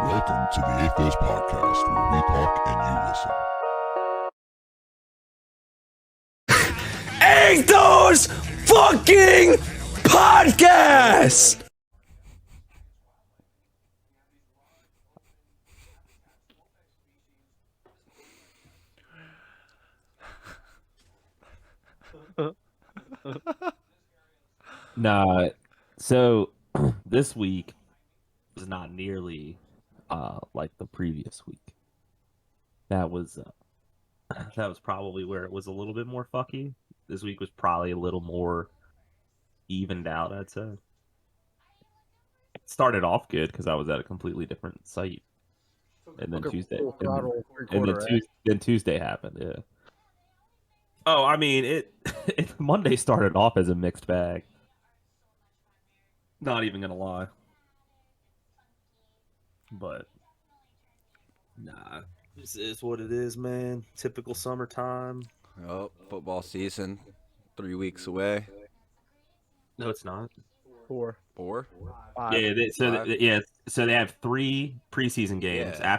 Welcome to the Athos Podcast, where we talk and you listen. Athos fucking Podcast! Nah, so this week was not nearly like the previous week. That was probably where it was a little bit more fucky. This week was probably a little more evened out, I'd say. It started off good because I was at a completely different site, and then Tuesday happened. Yeah. Oh, I mean it. Monday started off as a mixed bag. Not even gonna lie. But nah, this is what it is, man. Typical summertime. Oh, football season, 3 weeks away. No, it's not. Four. Five. Yeah, so they have 3 preseason games. Yeah.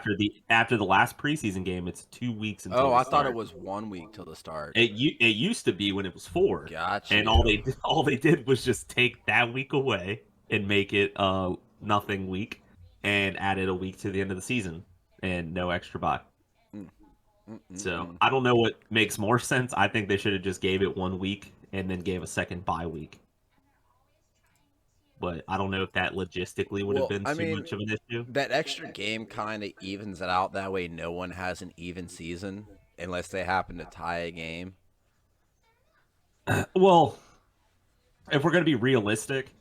After the last preseason game, it's 2 weeks until. Oh, the I start. thought it was 1 week till the start. It used to be when it was 4. Gotcha. And all they did was just take that week away and make it nothing week, and added a week to the end of the season and no extra bye. So I don't know what makes more sense. I think they should have just gave it 1 week and then gave a second bye week. But I don't know if that logistically would have been too much of an issue. That extra game kind of evens it out. That way no one has an even season unless they happen to tie a game. Well, if we're going to be realistic,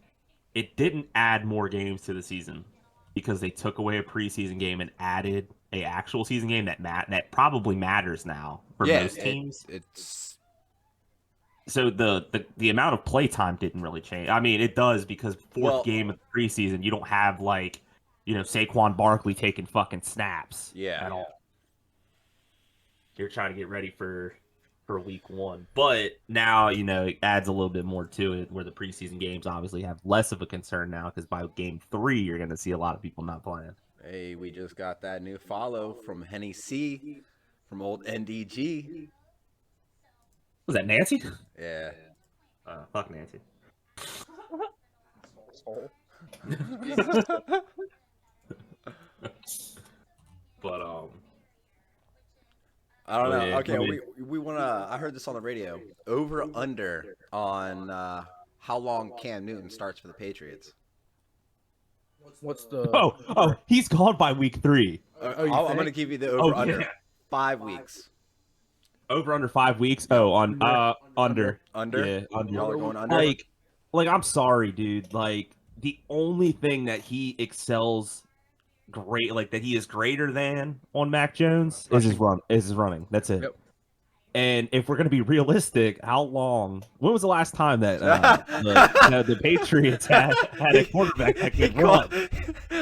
it didn't add more games to the season because they took away a preseason game and added a actual season game that probably matters now for most teams. So the amount of play time didn't really change. I mean, it does because fourth game of the preseason, you don't have Saquon Barkley taking fucking snaps at all. You're trying to get ready for week 1. But now, it adds a little bit more to it where the preseason games obviously have less of a concern now because by game 3, you're going to see a lot of people not playing. Hey, we just got that new follow from Henny C from old NDG. Was that Nancy? Yeah. Fuck Nancy. But I don't know. Yeah, Okay, we want to. I heard this on the radio. Over under on how long Cam Newton starts for the Patriots. What's the? Oh, he's gone by week 3. I'm going to give you the over under. Yeah. 5 weeks. Over under 5 weeks. Oh, on under. Under. Yeah, under. Y'all are going under. Like I'm sorry, dude. Like the only thing that he excels great, like that he is greater than on Mac Jones is his running. That's it. Yep. And if we're gonna be realistic, how long? When was the last time that the Patriots had a quarterback that could run?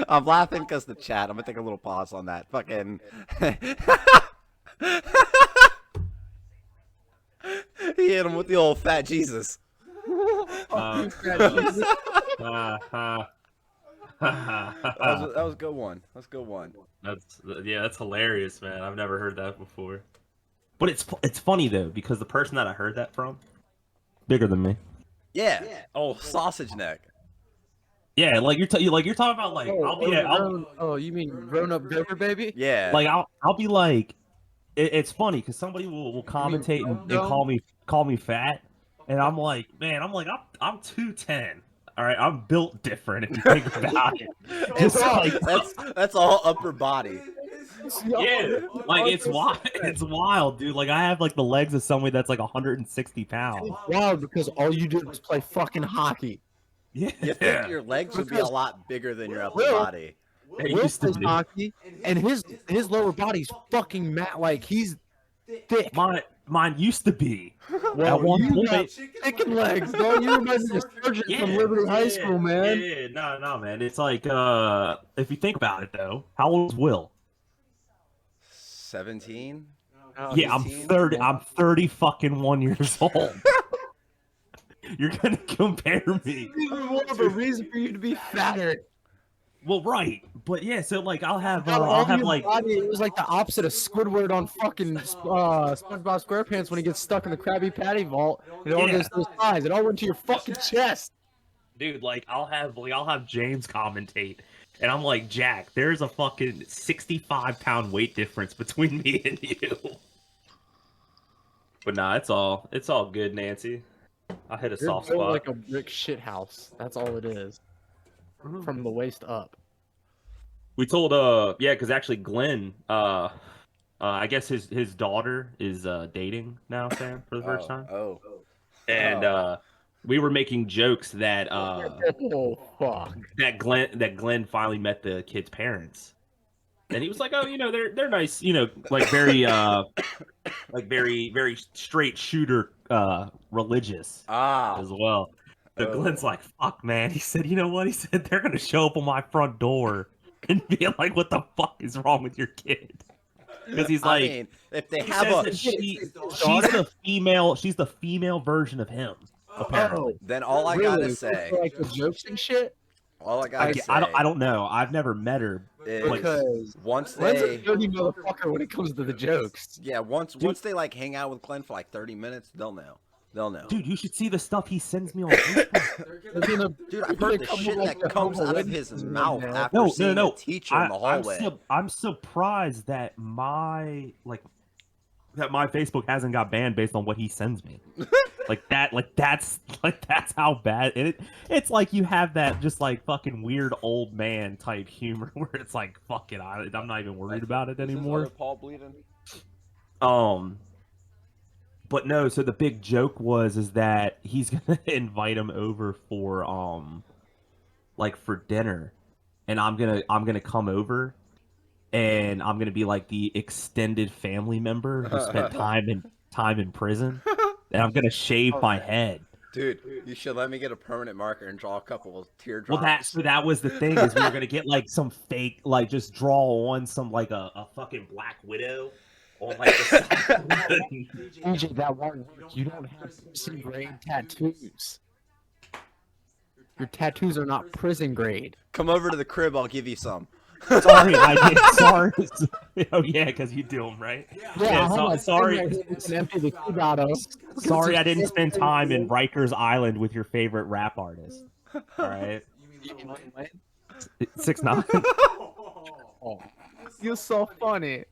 I'm laughing because the chat. I'm gonna take a little pause on that. Fucking. He hit him with the old fat Jesus. Fat Jesus. That was a good one. That's a good one. That's hilarious, man. I've never heard that before. But it's funny though because the person that I heard that from, bigger than me. Yeah. Oh, sausage neck. Yeah, like you're talking about like You mean grown up Grover baby? Yeah. Like I'll be like, it's funny because somebody will commentate and call me fat, and I'm like, man, I'm 210. All right, I'm built different if you think about it. Just like that's all upper body. Yeah, like it's wild, dude. Like I have like the legs of somebody that's like 160 pounds. Wow, because all you did was play fucking hockey. Yeah, You think your legs would be a lot bigger than your upper body? Will plays hockey, and his lower body's fucking like he's thick. Mine used to be. Well, at one point, chicken legs, don't you? Remind me of Surgeon from Liberty High School, man. Yeah, no, man. It's like if you think about it though, how old is Will? 17. Yeah, I'm 30. I'm 30 fucking 1 years old. You're gonna compare me. Even more of a reason for you to be fatter. Well, right, but yeah. So like, I'll have like. Body, it was like the opposite of Squidward on fucking SpongeBob SquarePants when he gets stuck in the Krabby Patty vault. It all goes to his thighs. It all went to your fucking chest. Dude, like I'll have James commentate, and I'm like, Jack, there's a fucking 65-pound weight difference between me and you. But nah, it's all good, Nancy. I hit a You're soft built spot. like a brick shit house. That's all it is. From the waist up. We told because actually Glenn I guess his daughter is dating now, Sam, for the first time. And we were making jokes that Oh fuck. that Glenn finally met the kid's parents. And he was like, "Oh, they're nice, like very very straight shooter religious as well." So Glenn's like, "Fuck, man." He said, "You know what?" He said, "They're gonna show up on my front door and be like, what the fuck is wrong with your kid?" Because he's like, I mean, if they have she's the female version of him. Apparently. Then all I gotta say, like the jokes and shit. all I gotta say, I don't know. I've never met her. Because once Glenn's a they, dirty motherfucker when it comes to the jokes. yeah, once they like hang out with Glenn for like 30 minutes, they'll know. They'll know. Dude, you should see the stuff he sends me on Facebook. Dude, I've heard the shit that comes out of his mouth after seeing a teacher in the hallway. I'm surprised that my Facebook hasn't got banned based on what he sends me. That's how bad it's like you have that just like fucking weird old man type humor where it's like, fuck it, I'm not even worried about it anymore. Paul bleeding? But no, so the big joke is that he's gonna invite him over for for dinner, and I'm gonna come over, and I'm gonna be like the extended family member who spent time in prison, and I'm gonna shave my head. Dude, you should let me get a permanent marker and draw a couple of teardrops. Well, that was the thing, is we were gonna get like some fake, like just draw on some like a fucking Black Widow. On like DJ, that won't work. You don't have prison grade tattoos. Your tattoos are not prison grade. Come over to the crib, I'll give you some. Sorry, I did. Sorry. Oh yeah, because you do them, right? Yeah, sorry. Empty the kid out of. Sorry, I didn't spend time in Rikers Island with your favorite rap artist. All right. 6ix9ine. Oh, you're so funny.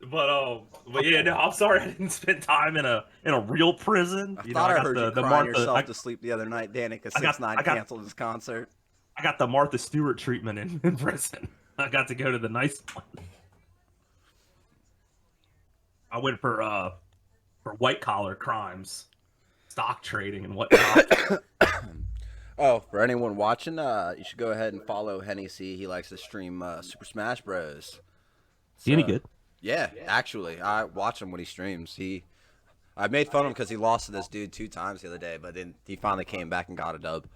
But yeah, no, I'm sorry I didn't spend time in a real prison. I thought I heard you crying yourself to sleep the other night, Danny, because 6ix9ine canceled his concert. I got the Martha Stewart treatment in prison. I got to go to the nice one. I went for white collar crimes, stock trading and whatnot. Oh, for anyone watching, you should go ahead and follow Hennessy. He likes to stream Super Smash Bros. Is he any good? Yeah, actually, I watch him when he streams. I made fun of him because he lost to this dude 2 times the other day, but then he finally came back and got a dub.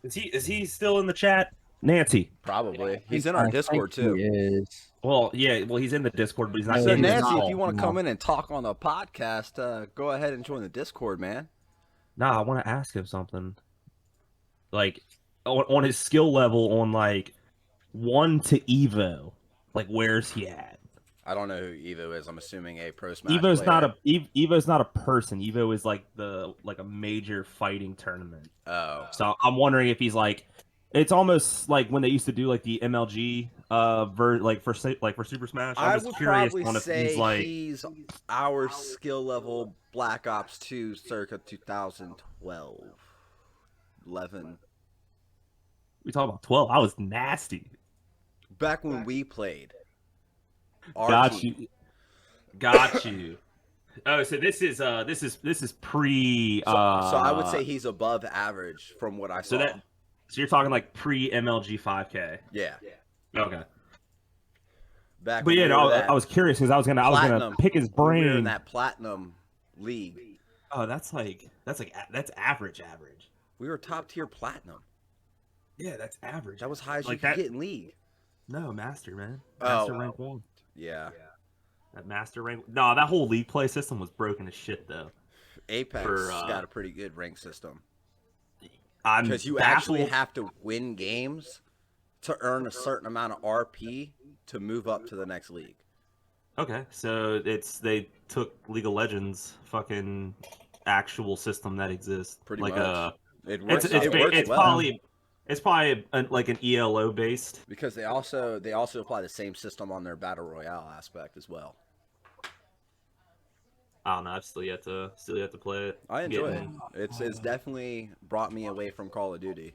Is he still in the chat, Nancy? Probably. He's in our Discord too. He is. Well, yeah. Well, he's in the Discord, but he's not. So Nancy, if you want to come in and talk on the podcast, go ahead and join the Discord, man. Nah, I want to ask him something. Like on his skill level, on like 1 to Evo, like where's he at? I don't know who Evo is. I'm assuming a pro Smash Evo's player. Evo's not a person. Evo is like a major fighting tournament. Oh. So I'm wondering if he's like, it's almost like when they used to do like the MLG for Super Smash. I was would curious probably on if say he's like he's our skill level Black Ops 2 circa 2012, 11. We talking about 12. I was nasty. Back when we played. Got you. Oh, so this is pre. So I would say he's above average from what I saw. So you're talking like pre MLG 5K. Yeah. Okay. Back. But yeah, no, I was curious because I was gonna pick his brain. We were in that platinum league. Oh, that's average. We were top tier platinum. Yeah, that's average. That was high as like you could get in league. No, master, man. Master rank 1. Yeah. That master rank. No, that whole league play system was broken as shit, though. Apex got a pretty good rank system. I'm Because you actually have to win games to earn a certain amount of RP to move up to the next league. Okay, so they took League of Legends fucking actual system that exists. Pretty like much. It it's works. It works it's well probably like an ELO based. because they also apply the same system on their battle royale aspect as well. I don't know. I've still yet to play it. I enjoy it. It's definitely brought me away from Call of Duty.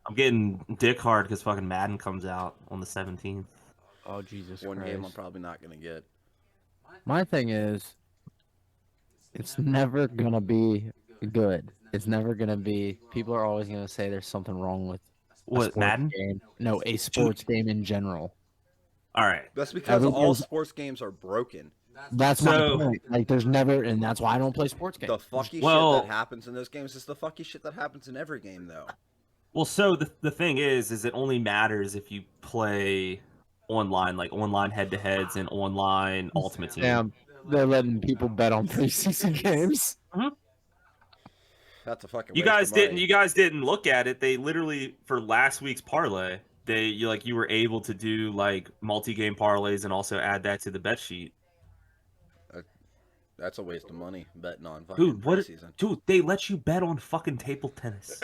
I'm getting dick hard because fucking Madden comes out on the 17th. Oh, Jesus One Christ. game I'm probably not gonna get. My thing is, it's never going to be good. It's never going to be. People are always going to say there's something wrong with a What, sports Madden? game. No, a sports game in general. All right. That's because all Everyone's- sports games are broken. That's So- my point. Like, there's never, and that's why I don't play sports games. The fucky Well- shit that happens in those games is the fucky shit that happens in every game, though. Well, so the thing is it only matters if you play online, like online head-to-heads and online Ultimate Team. Damn, they're letting people bet on preseason games. That's a fucking. You waste guys of money. didn't. You guys didn't look at it. They literally for last week's parlay, you were able to do like multi-game parlays and also add that to the bet sheet. That's a waste of money betting on fucking Dude, preseason. Dude, they let you bet on fucking table tennis.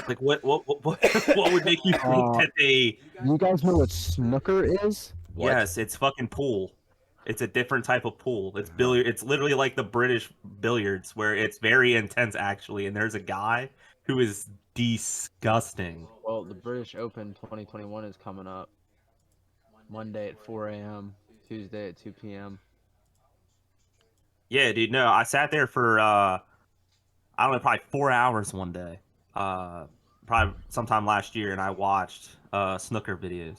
Like what would make you think that they? You guys know what snooker is? What? Yes, it's fucking pool. It's a different type of pool. It's billiard. It's literally like the British billiards, where it's very intense actually. And there's a guy who is disgusting. Well, the British Open 2021 is coming up. Monday at 4 a.m., Tuesday at 2 p.m. Yeah, dude. No, I sat there for I don't know, probably 4 hours one day, probably sometime last year, and I watched snooker videos.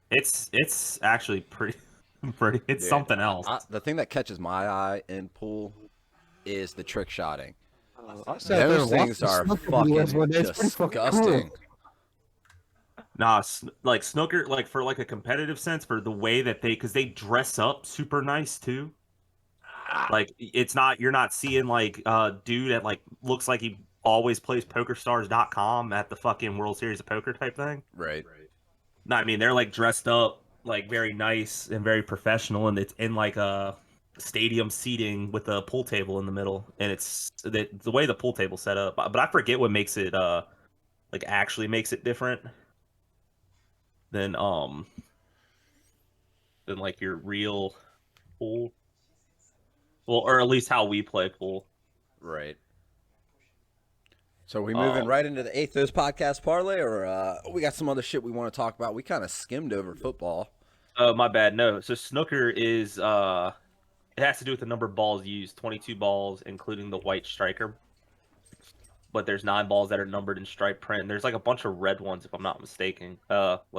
It's actually pretty. It's Dude, something else. The thing that catches my eye in pool is the trick shotting. Those things are fucking disgusting. Nah, like snooker, like for like a competitive sense, for the way that because they dress up super nice too. Like it's not you're not seeing like dude that like looks like he always plays PokerStars.com at the fucking World Series of Poker type thing. Right. No, I mean they're like dressed up like very nice and very professional, and it's in like a stadium seating with a pool table in the middle, and it's the way the pool table's set up. But I forget what makes it like actually makes it different than like your real pool. Well, or at least how we play pool. Right. So we moving right into the Athos podcast parlay, or we got some other shit we want to talk about? We kind of skimmed over football. My bad. No. So snooker is it has to do with the number of balls used, 22 balls, including the white striker. But there's 9 balls that are numbered in stripe print. There's like a bunch of red ones, if I'm not mistaken.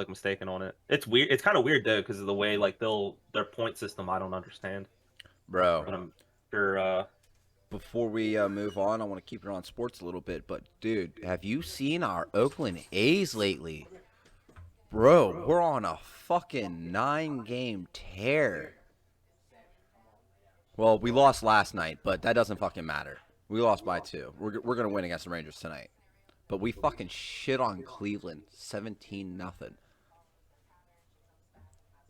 Mistaken on it. It's weird. It's kind of weird though, because of the way like their point system. I don't understand. Bro, But I'm sure. before we move on, I want to keep it on sports a little bit. But, dude, have you seen our Oakland A's lately? Bro, we're on a fucking 9-game tear. Well, we lost last night, but that doesn't fucking matter. We lost by 2. We're going to win against the Rangers tonight. But we fucking shit on Cleveland 17-0.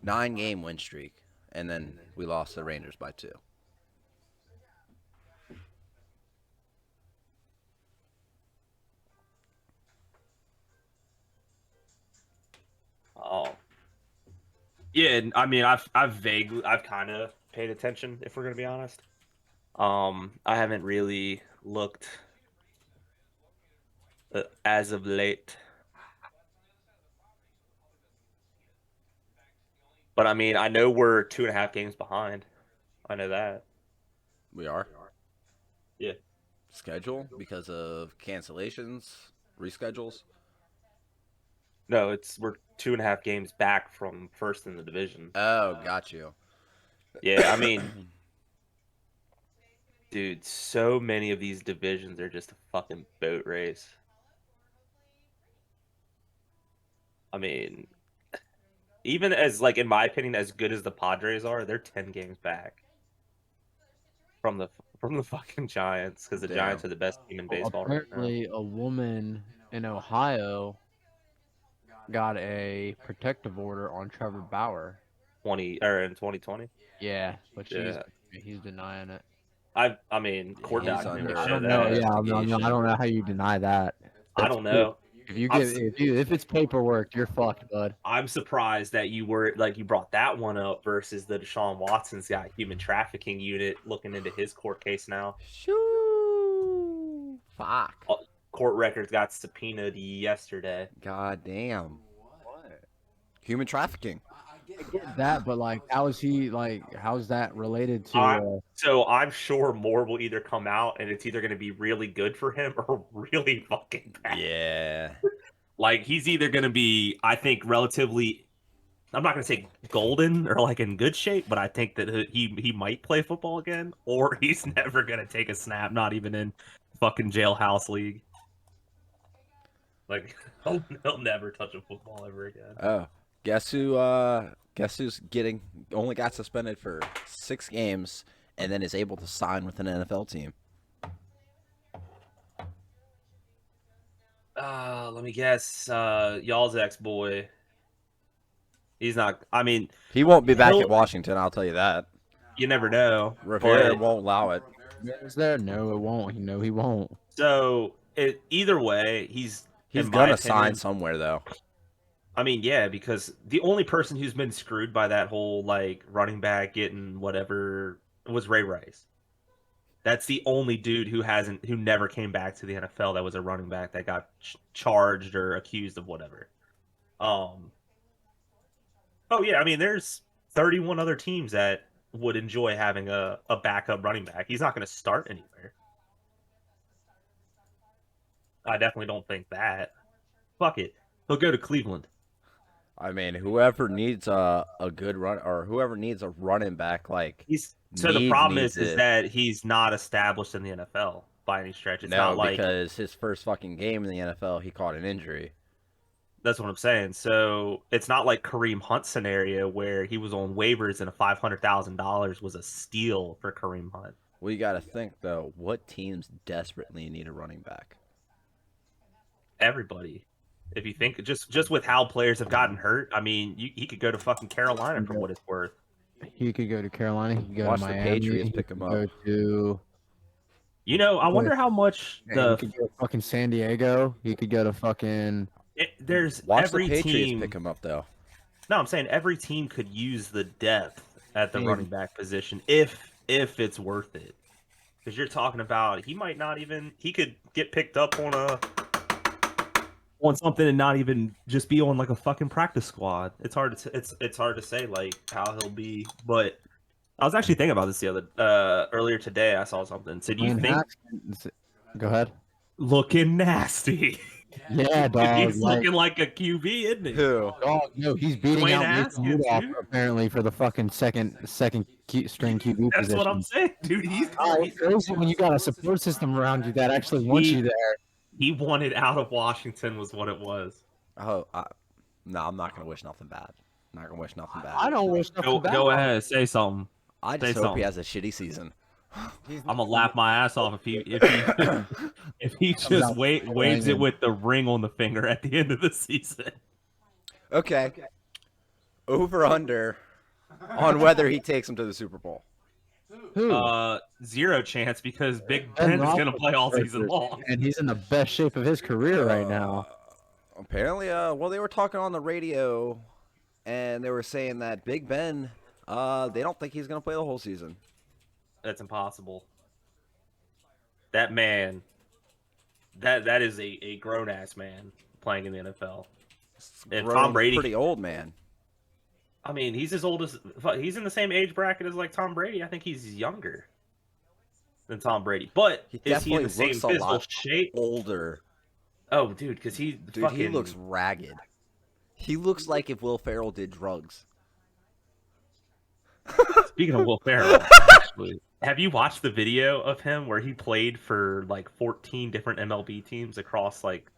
9-game win streak. And then we lost the Rangers by 2. Oh. Yeah, I mean, I've kind of paid attention, if we're gonna be honest. I haven't really looked as of late, but I mean, I know we're 2.5 games behind. I know that. We are? Yeah. Schedule because of cancellations, reschedules. No, we're 2.5 games back from first in the division. Oh, got you. Yeah, I mean, dude, so many of these divisions are just a fucking boat race. I mean, even as, like, in my opinion, as good as the Padres are, they're 10 games back from the fucking Giants, because the Damn. Giants are the best team in baseball right now. Apparently, a woman in Ohio got a protective order on Trevor Bauer. 20 or in 2020. Yeah, but Yeah. he's denying it. I mean, court He's documents under would I show don't know. that. Yeah, I investigation. don't know how you deny that. I don't know. If it's paperwork, you're fucked, bud. I'm surprised that you brought that one up versus the Deshaun Watson's got human trafficking unit looking into his court case now. Shoo! Fuck. Court records got subpoenaed yesterday. God damn. Human trafficking. I get that, but like, how's that related to? So I'm sure more will either come out, and it's either going to be really good for him or really fucking bad. Yeah. Like he's either going to be, I think, relatively. I'm not going to say golden or like in good shape, but I think that he might play football again, or he's never going to take a snap, not even in fucking jailhouse league. Like he'll never touch a football ever again. Oh, guess who? Guess who's only got suspended for 6 games and then is able to sign with an NFL team? Let me guess. Y'all's ex-boy. He's not. I mean, He won't be back at Washington. I'll tell you that. you never know. Rivera but- won't allow it. Is there? No, it won't. No, he won't. So either way, he's in my gonna sign opinion- somewhere though. I mean, yeah, because the only person who's been screwed by that whole like running back getting whatever was Ray Rice. That's the only dude who never came back to the NFL that was a running back that got charged or accused of whatever. Oh yeah, I mean, there's 31 other teams that would enjoy having a backup running back. He's not going to start anywhere. I definitely don't think that. Fuck it. He'll go to Cleveland. I mean, whoever needs a good run or whoever needs a running back, like The problem needs is it. that he's not established in the NFL by any stretch. It's no, not like because his first fucking game in the NFL, he caught an injury. that's what I'm saying. So it's not like Kareem Hunt scenario where he was on waivers and a $500,000 was a steal for Kareem Hunt. Well, you got to think though, what teams desperately need a running back? Everybody. If you think just with how players have gotten hurt, I mean, he could go to fucking Carolina for what it's worth. He could go to Carolina. He could go Watch to the Miami. Patriots he pick could him up. Go to. You know, I wonder how much He could go to fucking San Diego. He could go to fucking. there's Watch every the Patriots team. pick him up though. No, I'm saying every team could use the depth at the Team. running back position if it's worth it. Because you're talking about he could get picked up on something and not even just be on like a fucking practice squad. It's hard to say like how he'll be, but I was actually thinking about this earlier today. I saw something. So do you think Go ahead. looking nasty? Yeah, dog. He's looking like a QB, isn't he? Who? dog, no, he's beating Dwayne out Mason Haskins, Rudolph dude. apparently for the fucking second string QB That's position. what I'm saying, dude. It's crazy when you got a support system around you that actually wants you there. He wanted out of Washington was what it was. Oh, no, I'm not gonna wish nothing bad. I'm not gonna wish nothing bad. I don't wish nothing bad. Go ahead, say something. I say just hope something. he has a shitty season. I'm gonna laugh my ass off if he just waves it with the ring on the finger at the end of the season. Okay. Over under on whether he takes him to the Super Bowl. Who? Zero chance because Big Ben Ben is gonna play all Roethlisberger, season long. and he's in the best shape of his career right now. Apparently, well, they were talking on the radio, and they were saying that Big Ben, they don't think he's gonna play the whole season. That's impossible. That man, that is a grown ass man playing in the NFL. And Grown, Tom Brady, pretty old man. I mean, he's as old as he's in the same age bracket as like Tom Brady. I think he's younger than Tom Brady, but He is he in definitely the same looks a physical lot shape? older. Oh, dude, because he Dude, fucking he looks ragged. He looks like if Will Ferrell did drugs. Speaking of Will Ferrell, actually, have you watched the video of him where he played for like 14 different MLB teams across like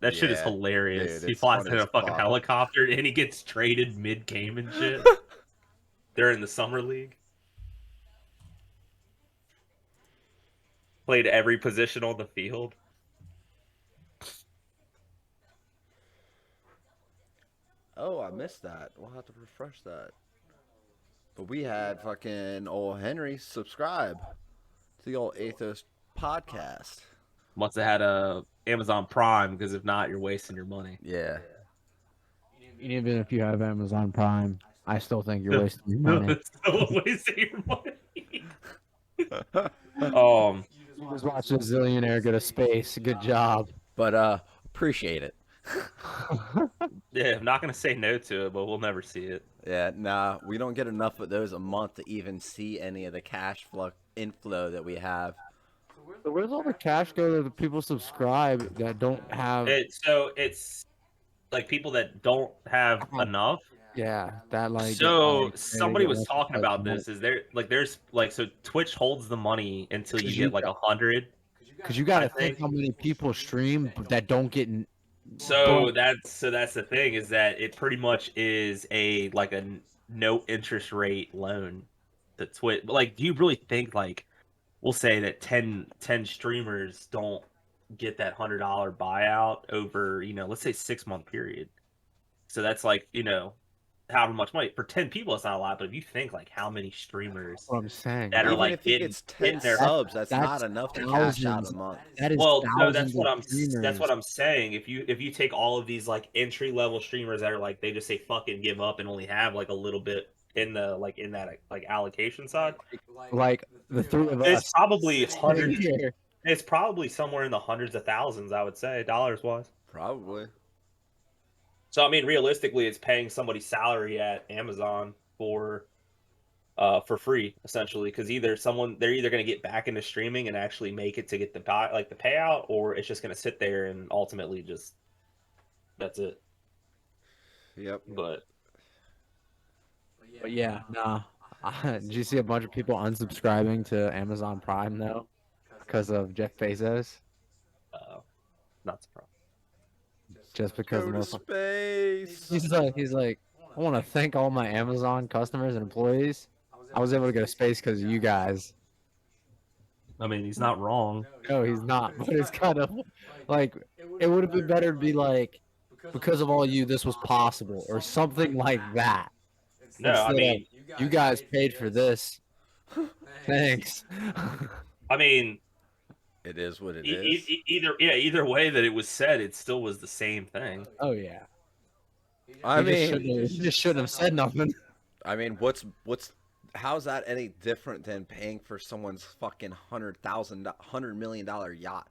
that shit is Yeah, hilarious. dude, He it's flies funny in a as fucking fuck. helicopter and he gets traded mid-game and shit. They're in the summer league. Played every position on the field. Oh, I missed that. We'll have to refresh that. But we had fucking old Henry subscribe to the old Athos podcast. Must have had a Amazon Prime, because if not, you're wasting your money. Yeah. Even if you have Amazon Prime, I still think you're wasting your money. Still wasting your money. You just watch a zillionaire go to space. Good job. But appreciate it. Yeah, I'm not gonna say no to it, but we'll never see it. Yeah, nah, we don't get enough of those a month to even see any of the cash inflow that we have. So where's all the cash go to the people subscribe that don't have? It's like people that don't have enough. Yeah, that like. So somebody was talking about this. Is there there's so Twitch holds the money until you get like 100. Because you got to think how many people stream that don't get. So that's the thing, is that it pretty much is a no interest rate loan to Twitch. Like, do you really think, like, we'll say that 10 streamers don't get that $100 buyout over, let's say 6-month period? So that's like, however much money for 10 people, it's not a lot. But if you think like how many streamers That's what I'm saying. that are Even like if he gets 10 their subs, that's not that's enough to cash out a thousands. month. That is so that's thousands what of I'm streamers. that's what I'm saying. If you take all of these like entry level streamers that are like, they just say fucking give up and only have like a little bit in the in that like allocation side, Like the three of it's us. probably sitting hundreds. here. It's probably somewhere in the hundreds of thousands, I would say, dollars wise. Probably. So I mean, realistically, it's paying somebody's salary at Amazon for free, essentially, because they're either going to get back into streaming and actually make it to get the payout, or it's just going to sit there and ultimately just that's it. Yep. But yeah, nah. Did you see a bunch of people unsubscribing to Amazon Prime though, because of Jeff Bezos? not surprised. Just because Go to space. he's like, I want to thank all my Amazon customers and employees. I was able to go to space because of you guys. I mean, he's not wrong. No, he's not. But it's kind of like it would have been better to be like, because of all you, this was possible, or something like that. No, I Instead mean, of, you guys paid for this. Thanks. I mean, It is what it is. either way that it was said, it still was the same thing. Oh yeah. I He just shouldn't have said nothing. I mean, how's that any different than paying for someone's fucking $100 million yacht,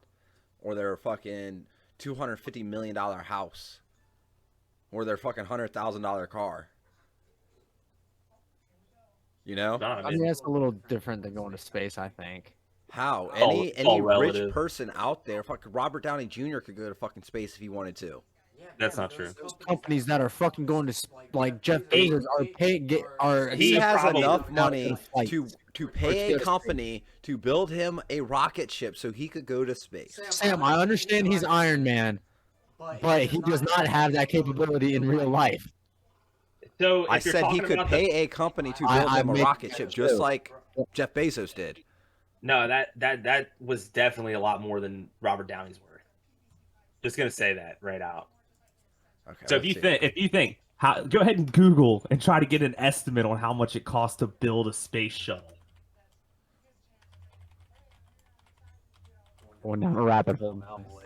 or their fucking $250 million house, or their fucking $100,000 car? No, I mean, that's a little different than going to space, I think. How? It's all Any rich relative. person out there, fucking Robert Downey Jr. could go to fucking space if he wanted to. That's not true. Companies that are fucking going to like Jeff Bezos are paying He has probably enough money flight. to pay a company to build him a rocket ship so he could go to space. Sam, I understand he's Iron Man, but he does not have that capability in real life. So I if you're said he talking could about pay a company to build him a rocket ship, just like Jeff Bezos did. No, that was definitely a lot more than Robert Downey's worth. Just gonna say that right out. Okay. So if you think, go ahead and Google and try to get an estimate on how much it costs to build a space shuttle. Going down a rabbit hole now, boys.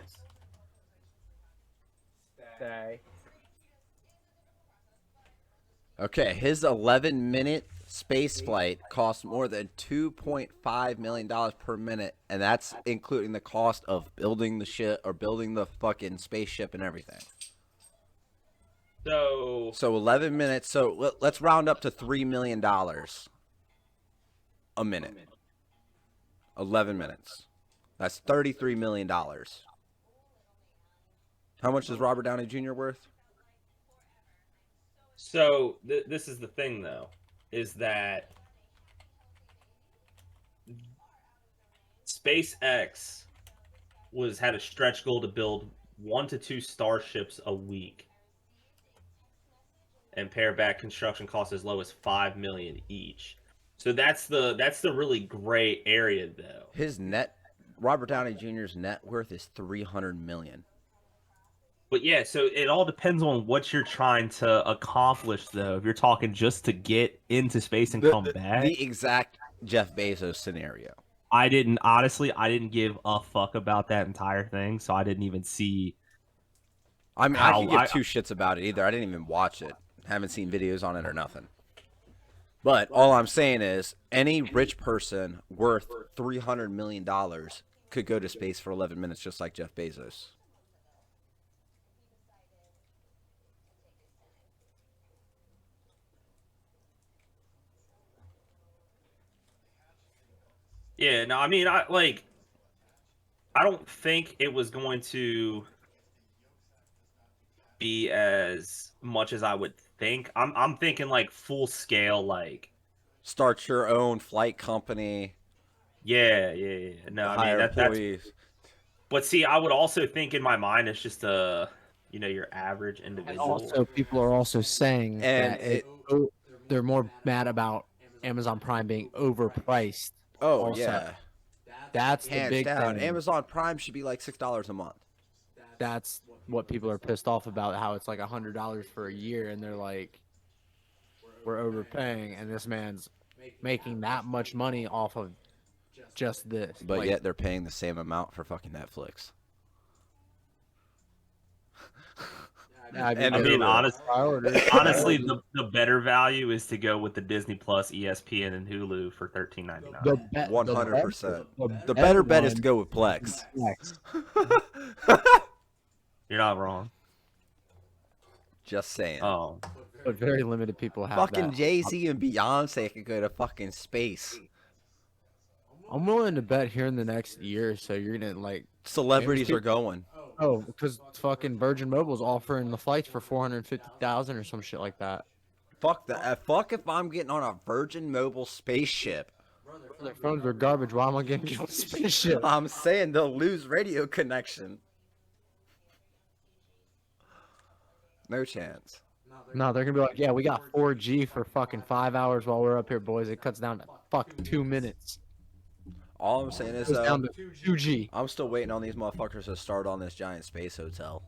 Okay, his 11-minute space flight costs more than $2.5 million per minute, and that's including the cost of building the ship or building the fucking spaceship and everything. So 11 minutes. So let's round up to $3 million a minute. 11 minutes. That's $33 million. How much is Robert Downey Jr. worth? So this is the thing, though, is that SpaceX had a stretch goal to build 1 to 2 starships a week, and pare back construction costs as low as $5 million each. So that's the really gray area, though. Robert Downey Jr.'s net worth is $300 million. But yeah, so it all depends on what you're trying to accomplish, though. If you're talking just to get into space and come back, The exact Jeff Bezos scenario. I didn't give a fuck about that entire thing, so I didn't even see. I mean, I How could give I- two shits about it either. I didn't even watch it. Haven't seen videos on it or nothing. But all I'm saying is, any rich person worth $300 million could go to space for 11 minutes, just like Jeff Bezos. Yeah, no, I mean, I don't think it was going to be as much as I would think. I'm thinking like full scale, like Start your own flight company, yeah. No, I mean hire that's employees. but see, I would also think in my mind it's just your average And individual. also, people are also saying And that they're more mad about Amazon Prime being overpriced. Oh, Also, yeah. that's the Hands big down. thing. Amazon Prime should be like $6 a month. That's what people are pissed off about. How it's like $100 for a year, and they're like, "We're overpaying," and this man's making that much money off of just this. But Like, yet they're paying the same amount for fucking Netflix. I and I mean, Hulu. honestly, the better value is to go with the Disney Plus, ESPN, and Hulu for $13.99. 100%. The better better bet is one to go with Plex. Plex. You're not wrong. Just saying. Oh, But very limited people have Fucking that. Jay-Z and Beyonce could go to fucking space. I'm willing to bet here in the next year or so you're gonna like Celebrities are going. because fucking Virgin Mobile's offering the flights for 450,000 or some shit like that. Fuck that. Fuck if I'm getting on a Virgin Mobile spaceship. Their phones are garbage. Why am I getting on a spaceship? I'm saying they'll lose radio connection. No chance. No, they're gonna be like, yeah, we got 4G for fucking 5 hours while we're up here, boys. It cuts down to fucking 2 minutes. All I'm saying is, It goes down to 2G. I'm still waiting on these motherfuckers to start on this giant space hotel.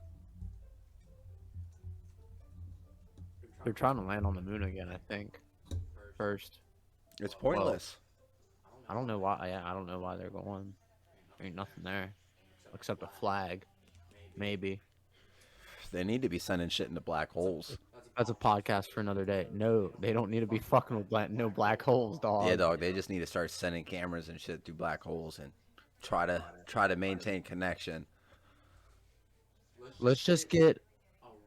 They're trying to land on the moon again, I think. First, It's pointless. I don't know why. Yeah, I don't know why they're going. Ain't nothing there, except a flag, maybe. They need to be sending shit into black holes. That's a podcast for another day. No, they don't need to be fucking with no black holes, dog. Yeah, dog. They just need to start sending cameras and shit through black holes and try to maintain connection. Let's just get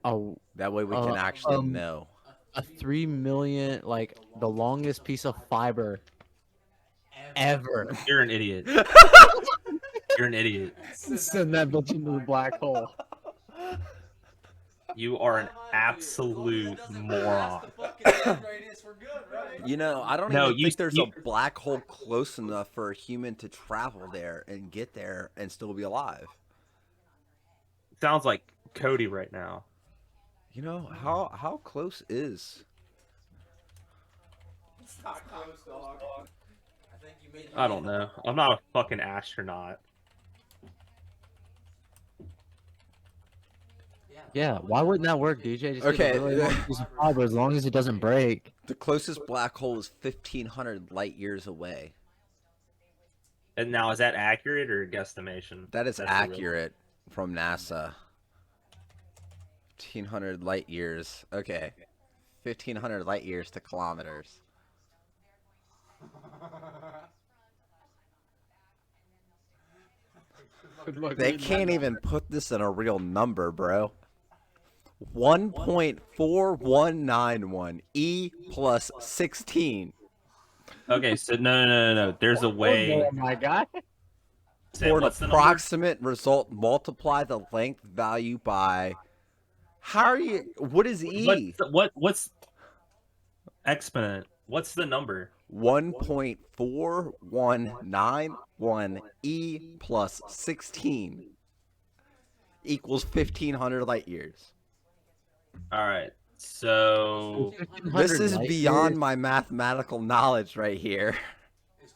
a That way we can actually know. a 3 million, like the longest piece of fiber ever. you're an idiot. You're an idiot. Send that bitch into the black hole. You are an absolute moron. You know, I don't No, even you- think there's you- a black hole close enough for a human to travel there and get there and still be alive. Sounds like Cody right now. You know, how close is? I don't know. I'm not a fucking astronaut. Yeah, why wouldn't that work, DJ? Just Okay. get a really long piece of fiber as long as it doesn't break. The closest black hole is 1,500 light years away. And now, is that accurate or guesstimation? That is That's the real- accurate from NASA. 1,500 light years. Okay. 1,500 light years to kilometers. They can't even put this in a real number, bro. 1.4191 E plus 16 Okay, so no. There's a way. Oh my god. Say, for an what's the number? approximate result. Multiply the length value by. How are you? What is E? What's exponent? What's the number? 1.4191 E plus 16 equals 1,500 light years. All right. So This is beyond my mathematical knowledge right here.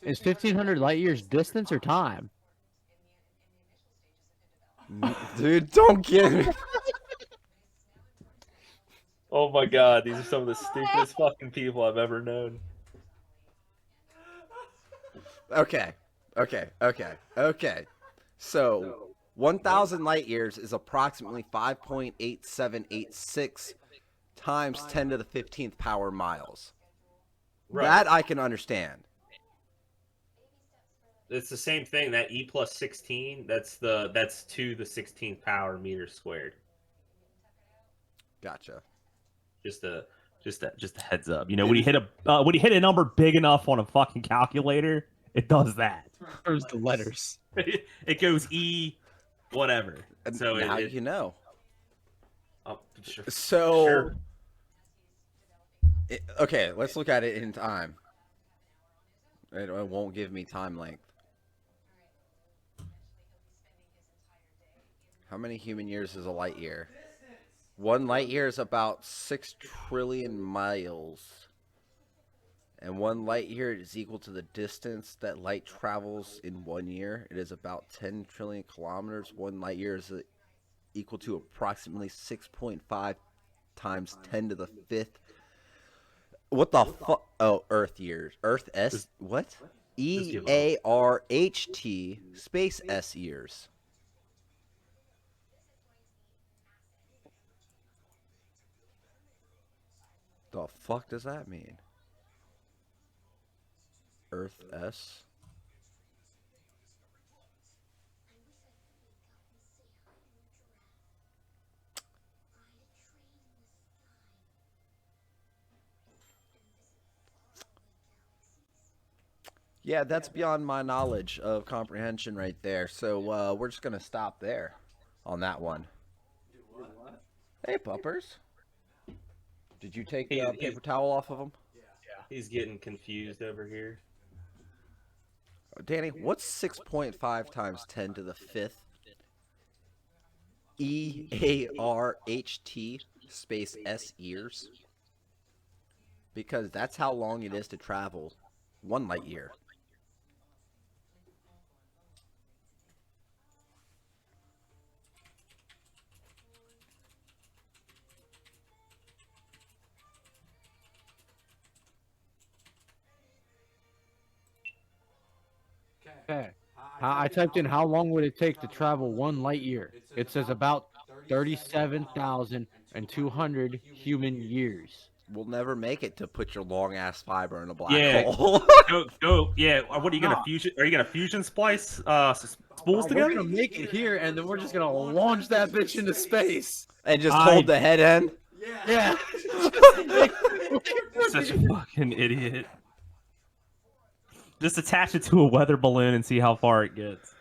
Is 1,500 light years distance or time? Dude, don't get me. Oh my god, these are some of the stupidest fucking people I've ever known. Okay. So, 1,000 light years is approximately 5.8786 times 10 to the 15th power miles. Right. That I can understand. It's the same thing. That E plus 16. That's to the 16th power meters squared. Gotcha. Just a heads up. You know, when you hit a number big enough on a fucking calculator, it does that. There's the letters. It goes E, whatever. And So now you know. Oh, sure. So, Sure. Okay, let's look at it in time. It won't give me time length. How many human years is a light year? 1 light year is about 6 trillion miles. And 1 light year is equal to the distance that light travels in 1 year. It is about 10 trillion kilometers. 1 light year is equal to approximately 6.5 times 10 to the 5th. What the fuck? Oh, Earth years. Earth S. What? EARHT space S years. The fuck does that mean? Earth S. Yeah, that's beyond my knowledge of comprehension right there. So we're just gonna stop there on that one. Hey, puppers. Did you take the paper towel off of them? He's getting confused over here. Danny, what's 6.5 times 10 to the 5th? EARHT space S years? Because that's how long it is to travel 1 light year. Okay. I typed in how long would it take to travel 1 light year. It says about 37,200 human years. We'll never make it to put your long ass fiber in a black Yeah. hole. Go. Yeah. What are you gonna fusion? Are you gonna fusion splice spools We're together? gonna make it here, and then we're just gonna launch that bitch into space. And just hold the head end. Yeah. Such a fucking idiot. Just attach it to a weather balloon and see how far it gets.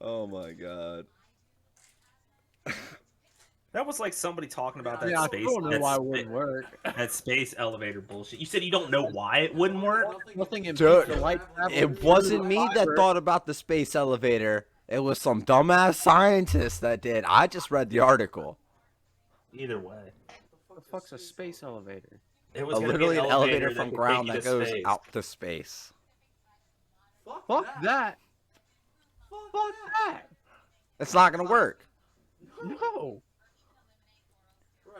Oh my god. That was like somebody talking about that Yeah, space. I don't know why it wouldn't work. That space elevator bullshit. You said you don't know why it wouldn't work? Nothing in Dude, the light it wasn't me that thought about the space elevator. It was some dumbass scientist that did. I just read the article. Either way, What the fuck's a space elevator? it was gonna be Literally an elevator from could ground take you that to goes space. out to space. Fuck that. Fuck that. It's not gonna work. No.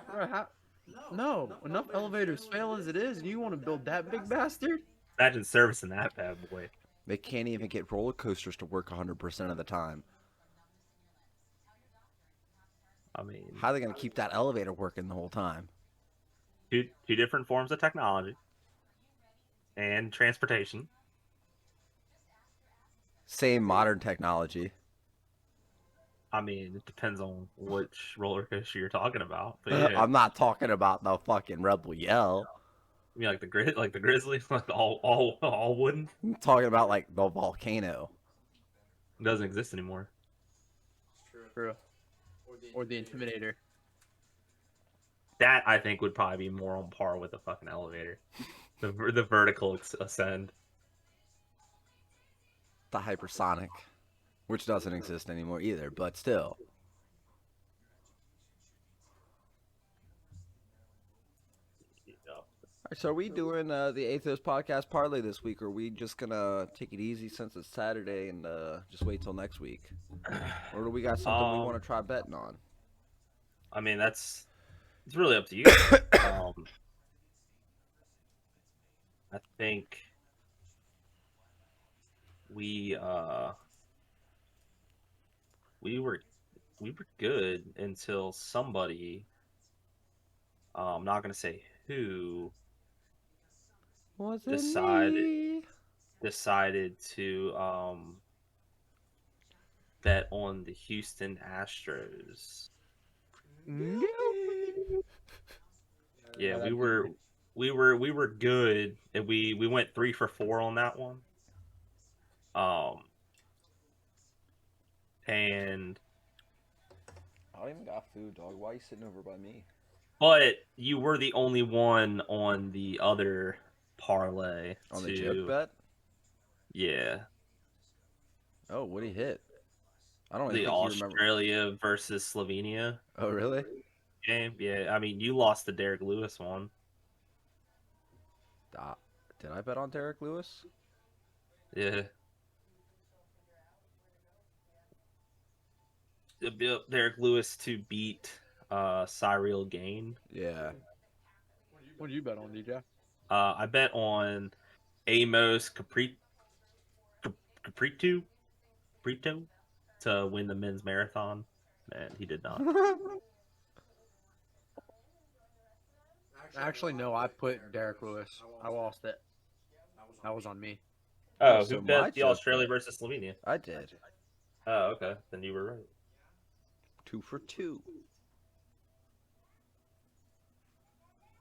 Bro, no. Enough elevators fail as it is, and you want to build that big bastard? Imagine servicing that bad boy. They can't even get roller coasters to work 100% of the time. I mean, How are they gonna keep that elevator working the whole time? two different forms of technology and transportation. Same modern technology. I mean, it depends on which roller coaster you're talking about. But yeah, I'm not talking about the fucking Rebel Yell. you mean like the Grizzly, like all wooden. I'm talking about like the volcano. It doesn't exist anymore. True. Or the Intimidator. That I think would probably be more on par with the fucking elevator, the vertical ascend. The hypersonic, which doesn't exist anymore either, but still. Alright, so are we doing the Athos Podcast Parlay this week, or are we just gonna take it easy since it's Saturday and just wait till next week? Or do we got something we want to try betting on? I mean, that's It's really up to you. I think we we were good until somebody, I'm not gonna say who, Was it decided me? decided to bet on the Houston Astros. Yeah, we were good, and we went 3 for 4 on that one. And I don't even got food, dog. Why are you sitting over by me? but you were the only one on the other parlay On the to joke bet? yeah, Oh, what he hit? I don't even the think you remember. Australia versus Slovenia Oh, really? game. Yeah, I mean you lost the Derek Lewis one. Did I bet on Derek Lewis? Yeah. Derek Lewis to beat Cyril Gain. Yeah. What do you bet on, DJ? I bet on Amos Caprito to win the men's marathon, and he did not. Actually, no. I put Derek Lewis. I lost it. That was on me. Oh, so who my bet the joke Australia bet. versus Slovenia? I did. Oh, okay. Then you were right. 2 for 2.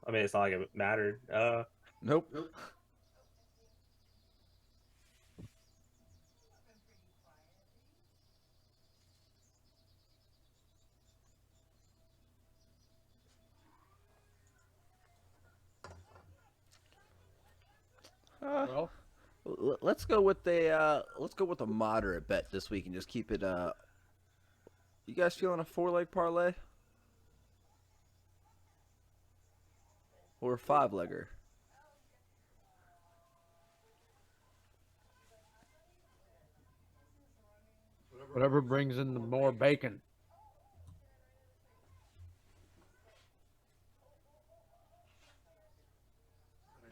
I mean, it's not like it mattered. Nope. Well, Let's go with a moderate bet this week and just keep it. You guys feeling a 4-leg parlay or a 5-legger? whatever brings in the more bacon.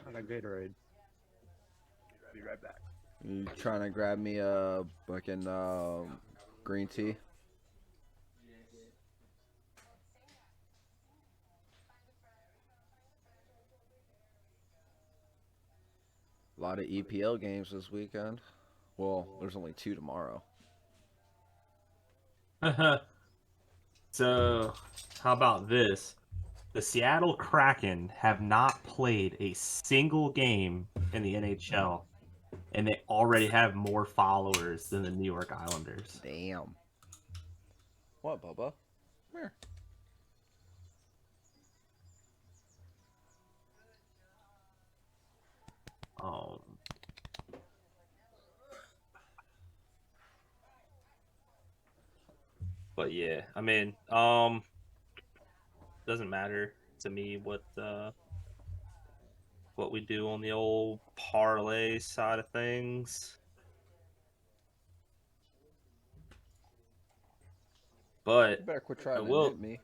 And a Gatorade. Be right back. You trying to grab me a fucking green tea? A lot of EPL games this weekend. Well, there's only 2 tomorrow. So, how about this? The Seattle Kraken have not played a single game in the NHL, and they already have more followers than the New York Islanders. Damn. What, Bubba? Come here. But yeah, I mean, doesn't matter to me what we do on the old parlay side of things. But You better quit trying will- to hit me.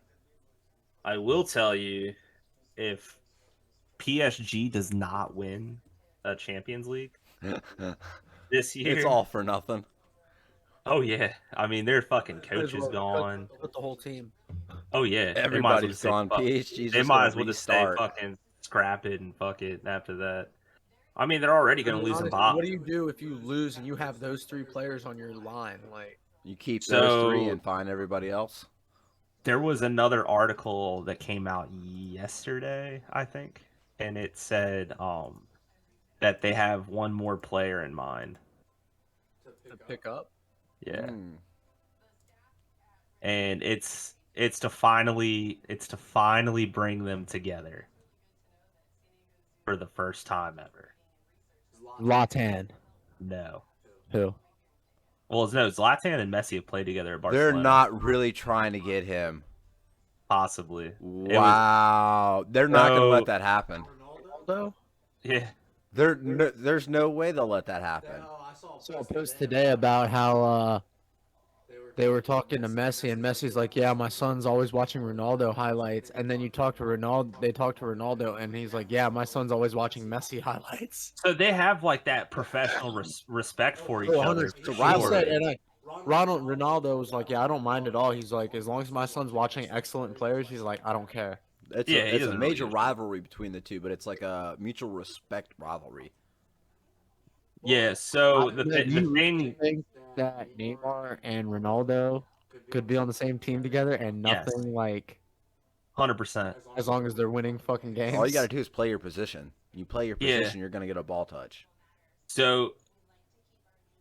I will tell you, if PSG does not win a Champions League this year, It's all for nothing. oh yeah, I mean their fucking coach is gone. Put the whole team. Oh yeah, Everybody's gone. PHG's They just might gonna as well just say restart. fucking scrap it and fuck it after that. I mean, they're already going to lose Honestly, a bot. what do you do if you lose and you have those 3 players on your line? Like, You keep So- those 3 and find everybody else. There was another article that came out yesterday, I think, and it said that they have one more player in mind. to pick up. Yeah. Mm. And it's to finally bring them together for the first time ever. Latan. No. Who? Well, no, Zlatan and Messi have played together at Barcelona. They're not really trying to get him. Possibly. Wow. They're not going to So- let that happen. Ronaldo? Yeah. There's no way they'll let that happen. I saw a post today about how they were talking to Messi, and Messi's like, "Yeah, my son's always watching Ronaldo highlights." And then you talk to Ronaldo, they talk to Ronaldo, and he's like, "Yeah, my son's always watching Messi highlights." So they have like that professional respect for each Oh, other. 100. For Ralph sure. said, and Ronaldo was like, "Yeah, I don't mind at all." He's like, "As long as my son's watching excellent players, he's like, I don't care." It's Yeah, a he it's a doesn't really major give a shit. rivalry between the two, but it's like a mutual respect rivalry. Yeah. So Do you really think that Neymar and Ronaldo could be on the same team together and Yes. nothing like 100%. as long as they're winning fucking games? All you got to do is play your position. You play your Yeah. position, you're gonna get a ball touch. So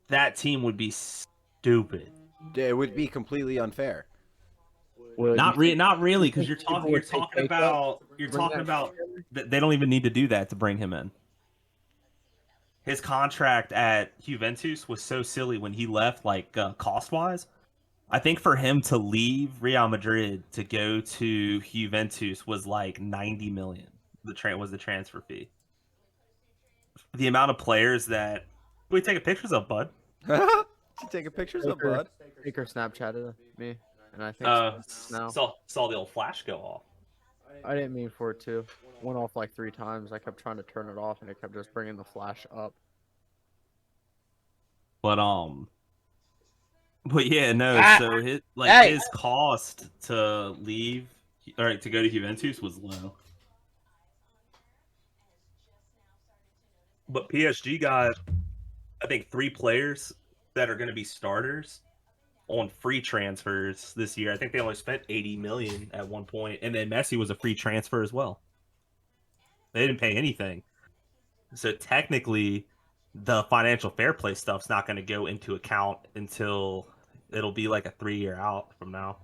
that team would be stupid. It would be completely unfair. Not really, because you're people talking would take pay cuts to bring that that they don't even need to do that to bring him in. His contract at Juventus was so silly when he left, like cost wise. I think for him to leave Real Madrid to go to Juventus was like 90 million. Was the transfer fee. The amount of players that we taking pictures of, bud. You taking pictures of Baker, bud? Baker Snapchatted me, and I think now Saw the old flash go off. I didn't mean for it to. Went off like 3 times. I kept trying to turn it off, and it kept just bringing the flash up. But yeah, no. So his cost to leave or to go to Juventus was low. But PSG got, I think, 3 players that are going to be starters on free transfers this year. I think they only spent 80 million at one point, and then Messi was a free transfer as well. They didn't pay anything, so technically, the financial fair play stuff's not going to go into account until it'll be like a 3-year out from now.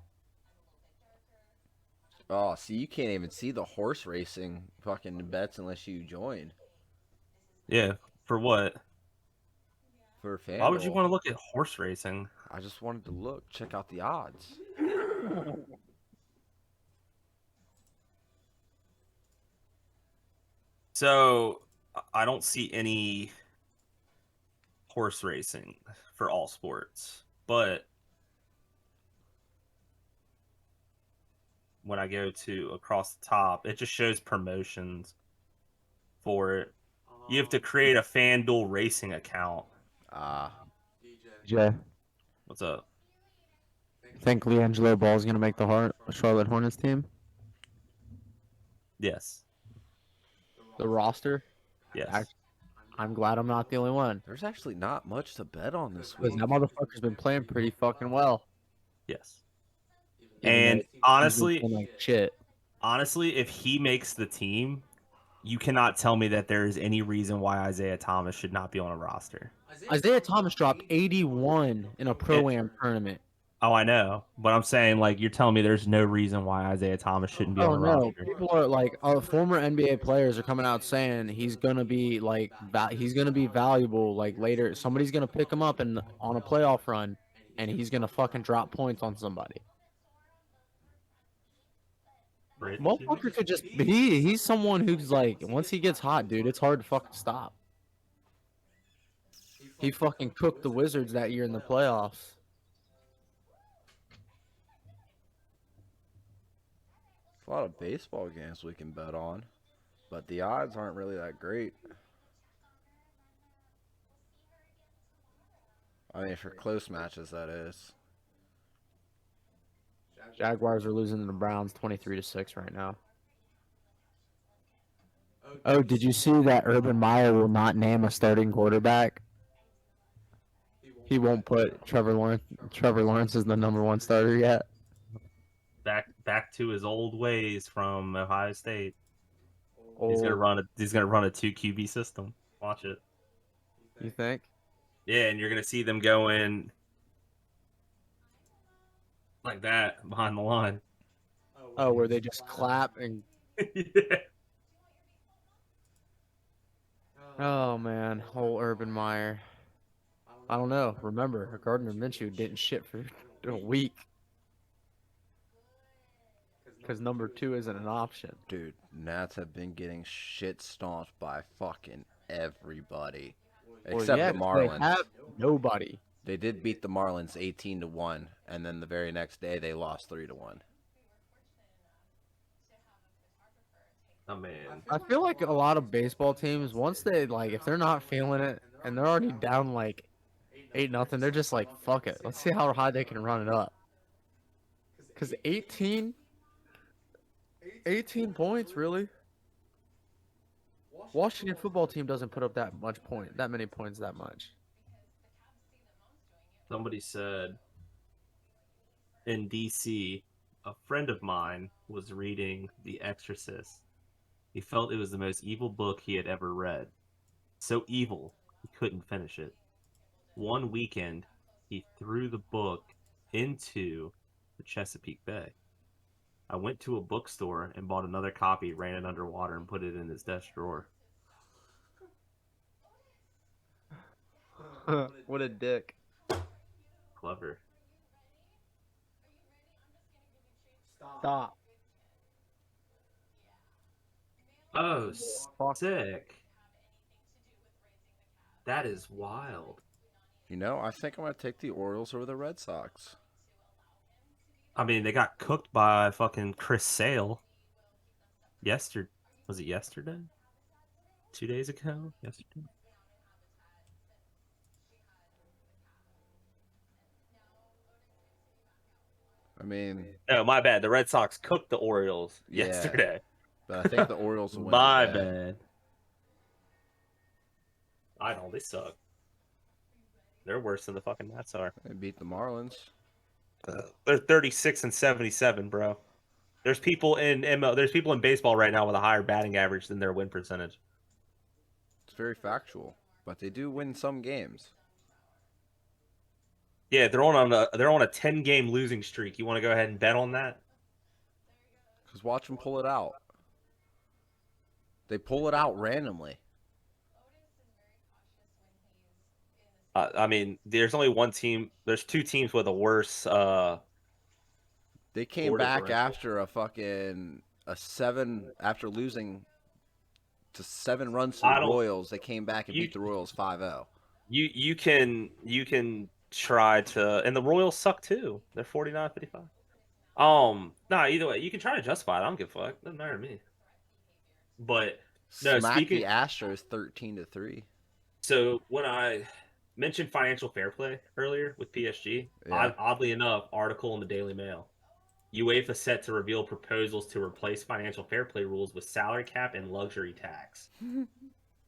Oh, see, you can't even see the horse racing fucking bets unless you join Yeah, for what? for FanDuel. Why would you want to look at horse racing? I just wanted to look, check out the odds. So I don't see any horse racing for all sports, but when I go to across the top, it just shows promotions for it. You have to create a FanDuel racing account. Jay, What's up? think LiAngelo Ball's gonna make the Charlotte Hornets team? Yes. The roster? Yes. I'm glad I'm not the only one. There's actually not much to bet on this Because week. that motherfucker's been playing pretty fucking well. Yes. Even And though he's been honestly, playing like shit. if he makes the team, you cannot tell me that there is any reason why Isaiah Thomas should not be on a roster. Isaiah Thomas dropped 81 in a Pro-Am tournament. Oh, I know, but I'm saying like you're telling me there's no reason why Isaiah Thomas shouldn't be on the roster. People are like, former NBA players are coming out saying he's gonna be like, he's gonna be valuable like later. Somebody's gonna pick him up and on a playoff run, and he's gonna fucking drop points on somebody. Motherfucker could just he's someone who's like, once he gets hot, dude, it's hard to fucking stop. He fucking cooked the Wizards that year in the playoffs. A lot of baseball games we can bet on, but the odds aren't really that great. I mean, for close matches, that is. Jaguars are losing to the Browns 23-6 right now. Oh, did you see that Urban Meyer will not name a starting quarterback? He won't put Trevor Lawrence. Trevor Lawrence is the #1 starter yet. Back to his old ways from Ohio State. Oh, He's gonna run a 2 QB system. Watch it. you think? Yeah, and you're gonna see them going like that behind the line. Oh, where they just clap and. Yeah. Oh man, whole Urban Meyer. I don't know. Remember, Gardner Minshew didn't shit for a week because #2 isn't an option. Dude, Nats have been getting shit stomped by fucking everybody. Well, Except yeah, the 'cause they Marlins. have nobody. They did beat the Marlins 18-1, and then the very next day they lost 3-1. Oh man, I feel like a lot of baseball teams, once they like, if they're not feeling it and they're already down like 8-0, they're just like, fuck it. Let's see how high they can run it up. Because 18 points, really? Washington football team doesn't put up that many points that much. somebody said in DC, a friend of mine was reading The Exorcist. He felt it was the most evil book he had ever read. So evil, he couldn't finish it. One weekend, he threw the book into the Chesapeake Bay. I went to a bookstore and bought another copy, ran it underwater, and put it in his desk drawer. What a dick. Clever. Stop. Oh, Fuck. sick. That is wild. You know, I think I'm going to take the Orioles over the Red Sox. I mean, they got cooked by fucking Chris Sale. Was it yesterday? 2 days ago? Yesterday? I mean, No, my bad. The Red Sox cooked the Orioles Yeah. yesterday. but I think the Orioles will win My today. bad. I know, they suck. They're worse than the fucking Nats are. They beat the Marlins. They're 36 and 77, bro. There's people in baseball right now with a higher batting average than their win percentage. It's very factual, but they do win some games. Yeah, they're on a 10-game losing streak. You want to go ahead and bet on that? Because watch them pull it out. They pull it out randomly. I mean, there's only one team. There's two teams with a worse. They came Score back differential. after after losing to 7 runs to I the don't- Royals. They came back and you- beat the Royals 5-0. You can try to, and the Royals suck too. They're 49-55. Nah, either way, you can try to justify it. I don't give a fuck. Doesn't matter to me. But no, Smack speaking. the Astros 13-3. So when I mentioned financial fair play earlier with PSG, Yeah. oddly enough, article in the Daily Mail. UEFA set to reveal proposals to replace financial fair play rules with salary cap and luxury tax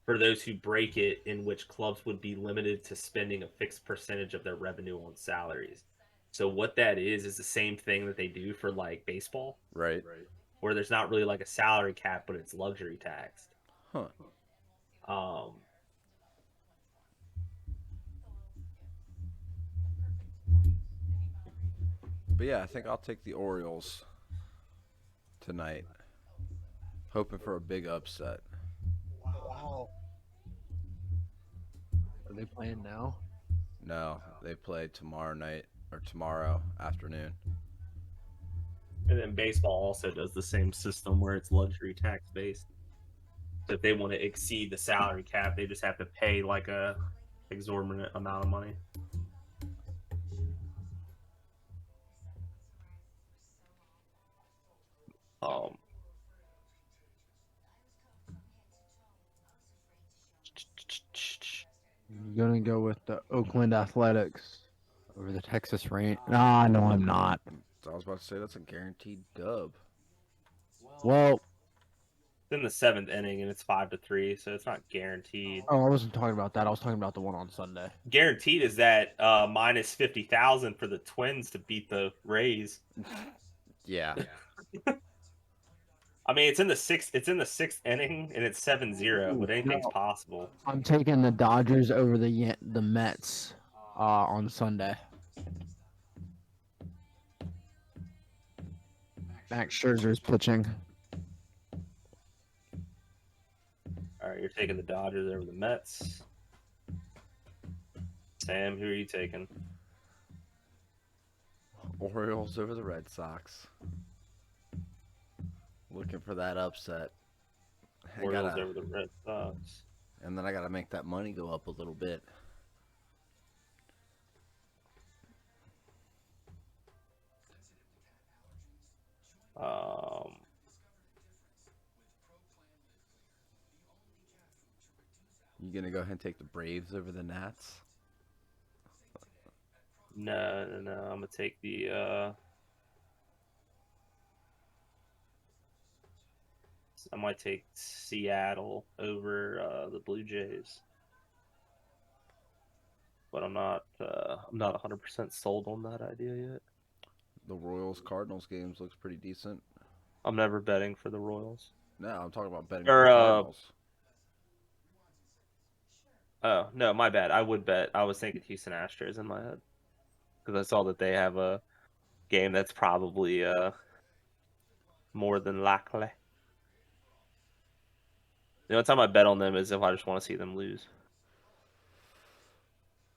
for those who break it, in which clubs would be limited to spending a fixed percentage of their revenue on salaries. So what that is the same thing that they do for like baseball, Right. where there's not really like a salary cap, but it's luxury taxed. Huh. But yeah, I think I'll take the Orioles tonight. Hoping for a big upset. Wow. Are they playing now? No, they play tomorrow night or tomorrow afternoon. And then baseball also does the same system where it's luxury tax based. So if they want to exceed the salary cap, they just have to pay like a exorbitant amount of money. I'm gonna go with the Oakland Athletics over the Texas Rangers. Nah, no, I'm not. So I was about to say that's a guaranteed dub. Well, It's in the 7th inning and it's 5-3, so it's not guaranteed. oh, I wasn't talking about that. I was talking about the one on Sunday. Guaranteed is that minus 50,000 for the Twins to beat the Rays. Yeah. I mean, it's in the sixth inning and it's 7-0, but anything's No. possible. I'm taking the Dodgers over the Mets on Sunday. Max Scherzer's pitching. All right, you're taking the Dodgers over the Mets. Sam, who are you taking? Orioles over the Red Sox. Looking for that upset. Orioles over the Red Sox. And then I gotta make that money go up a little bit. You gonna go ahead and take the Braves over the Nats? No. I'm gonna take the. I might take Seattle over the Blue Jays, but I'm not. I'm not 100% sold on that idea yet. The Royals Cardinals games looks pretty decent. I'm never betting for the Royals. No, I'm talking about betting Or for the Cardinals. Oh no, my bad. I would bet. I was thinking Houston Astros in my head because I saw that they have a game that's probably more than likely. The only time I bet on them is if I just want to see them lose.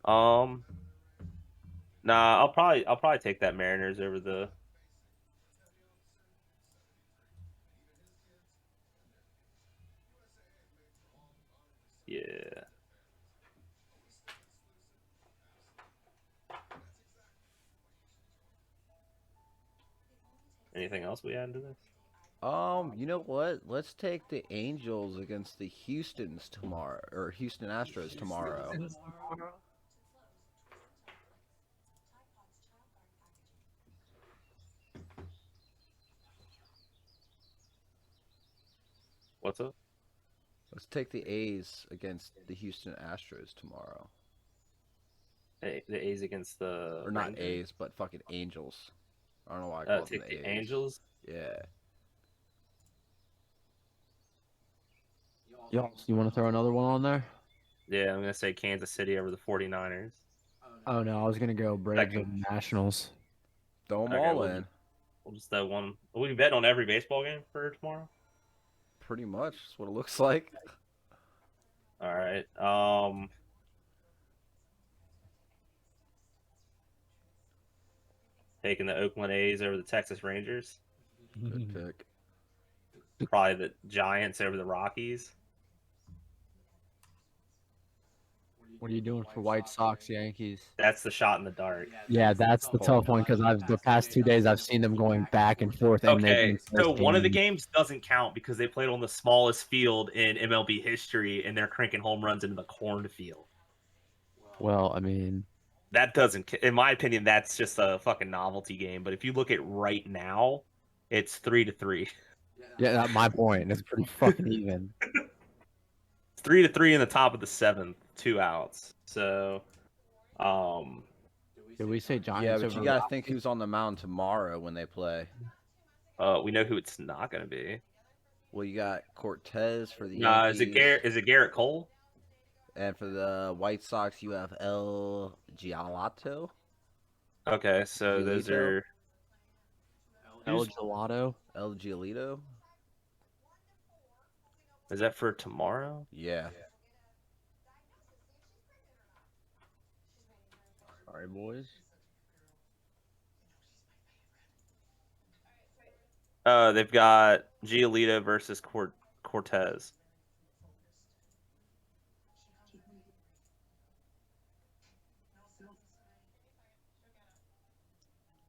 Um, nah, I'll probably take that Mariners over the. Yeah. Anything else we add to this? You know what? Let's take the Angels against the Houston's tomorrow, or Houston Astros tomorrow. What's up? Let's take the A's against the Houston Astros tomorrow. The A's against the Or not Rangers? A's, but fucking Angels. I don't know why I called them Take the A's. Angels. Yeah. Yo, you want to throw another one on there? Yeah, I'm gonna say Kansas City over the 49ers. Oh no, I was gonna go Braves Second. over Nationals. Throw them Okay, all we'll in. we'll just that one. Will we bet on every baseball game for tomorrow? Pretty much. That's what it looks like. All right. Taking the Oakland A's over the Texas Rangers. Good pick. Probably the Giants over the Rockies. What are you doing for White Sox, Yankees? That's the shot in the dark. Yeah, that's the tough one because the past 2 days I've seen them going back and forth. And they've Okay, been so close one of the games. games doesn't count because they played on the smallest field in MLB history, and they're cranking home runs into the cornfield. Well, I mean, That doesn't, in my opinion, that's just a fucking novelty game. But if you look at right now, it's 3-3. yeah, that's my point. It's pretty fucking even. It's 3-3 in the top of the seventh, 2 outs. So, Did we say Yeah, Giants but you over gotta Rockies? think who's on the mound tomorrow when they play. we know who it's not going to be. Well, you got Cortez for the Is it Yankees. Garrett? Is it Garrett Cole? And for the White Sox, you have El Gialato. Okay, so those Giolito? are El Gelato. El Giolito? is that for tomorrow? Yeah. All right, boys. They've got Giolito versus Cortez.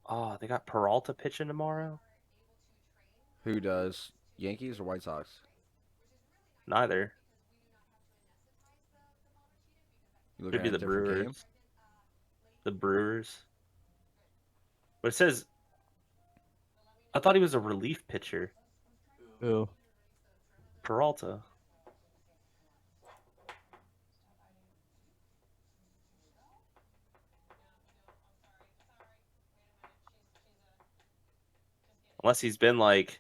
Oh, they got Peralta pitching tomorrow? Who does? Yankees or White Sox? Neither. You looking Could be at a the different Brewers. game? The Brewers. But it says I thought he was a relief pitcher. Who? Peralta. Unless he's been like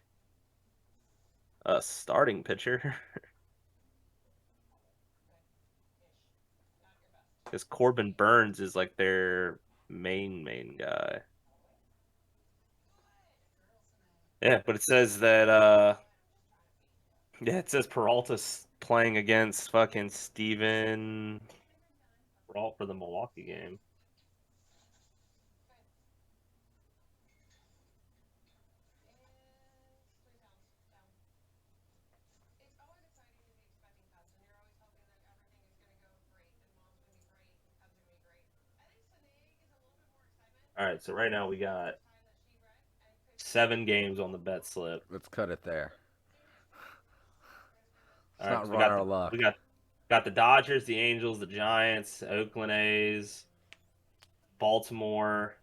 a starting pitcher. Because Corbin Burns is like their main guy. Yeah, but it says that yeah, it says Peralta's playing against fucking Steven Peralta for the Milwaukee game. All right, so right now we got 7 games on the bet slip. Let's cut it there. All Let's right, not so run our luck. we got the Dodgers, the Angels, the Giants, Oakland A's, Baltimore,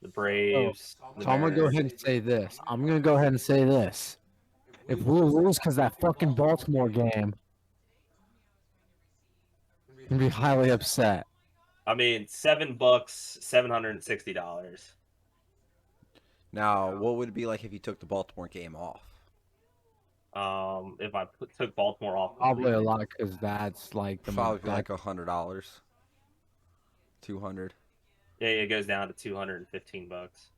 the Braves. the So I'm gonna go Mariners. ahead and say this. If we lose because that fucking Baltimore game, I'm gonna be highly upset. I mean, $7, $760. Now, what would it be like if you took the Baltimore game off? If I took Baltimore off, Probably a completely. lot because that's like the Probably that- like $100, $200. Yeah, it goes down to $215.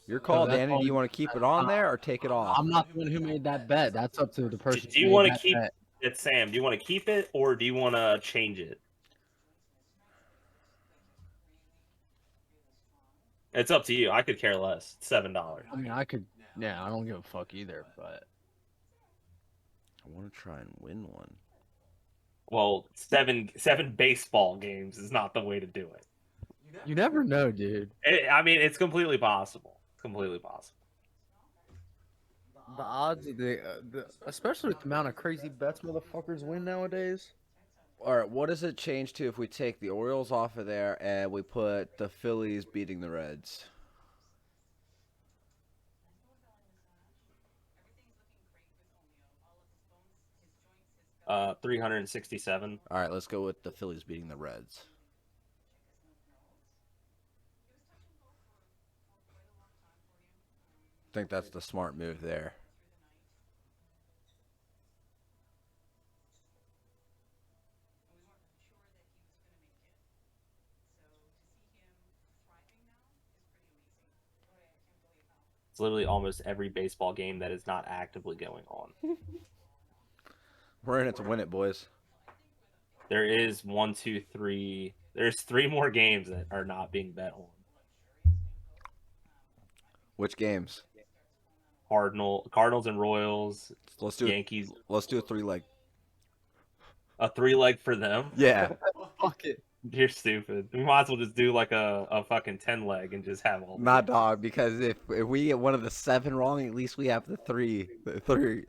Your call, that's Danny. all Do you want to keep it on there or take it off? I'm not the one who made that bet. That's up to the person. Do you want to keep it, Sam? Do you want to keep it or do you want to change it? It's up to you. I could care less. It's $7. I mean, I could. Yeah, I don't give a fuck either. But I want to try and win one. Well, seven baseball games is not the way to do it. you never know, dude. I mean, it's completely possible. Completely possible. The odds, especially with the amount of crazy bets motherfuckers win nowadays. All right, what does it change to if we take the Orioles off of there and we put the Phillies beating the Reds? Uh, 367. All right, let's go with the Phillies beating the Reds. I think that's the smart move there. It's literally almost every baseball game that is not actively going on. We're in it to win it, boys. There is 1, 2, 3. There's 3 more games that are not being bet on. Which games? Cardinals and Royals. Let's do Yankees. Let's do a 3-leg. A 3-leg for them. Yeah. Fuck it. You're stupid. We might as well just do like a fucking 10-leg and just have all. Not dog, because if we get one of the 7 wrong, at least we have the three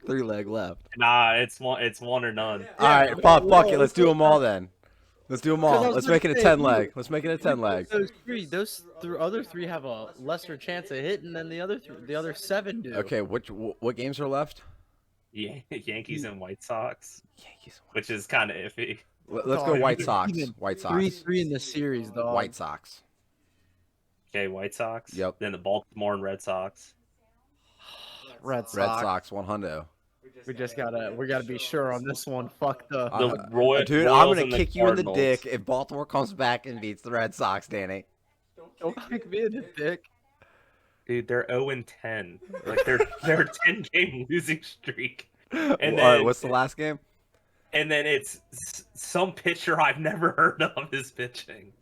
leg left. Nah, it's one or none. All right, fuck it. Let's do them all then. Let's do them all. Because I was Let's gonna make it a say, 10 leg. Let's make it a 10 leg. Those other three have a lesser chance of hitting than the other 7 do. Okay, what games are left? Yeah, Yankees and White Sox, Yankees. which is kind of iffy. Let's go White Sox. White Sox. 3-3 in the series, dog. White Sox. Okay, White Sox. Yep. Then the Baltimore and Red Sox. Red Sox. Red Sox 100. We gotta be sure on this one. Fuck the. Dude, Royals I'm gonna and the kick you in the Cardinals. dick if Baltimore comes back and beats the Red Sox, Danny. Don't kick me in the dick. Dude, they're 0-10. Like they're 10-game losing streak. And All right, then what's the last game? And then it's some pitcher I've never heard of is pitching.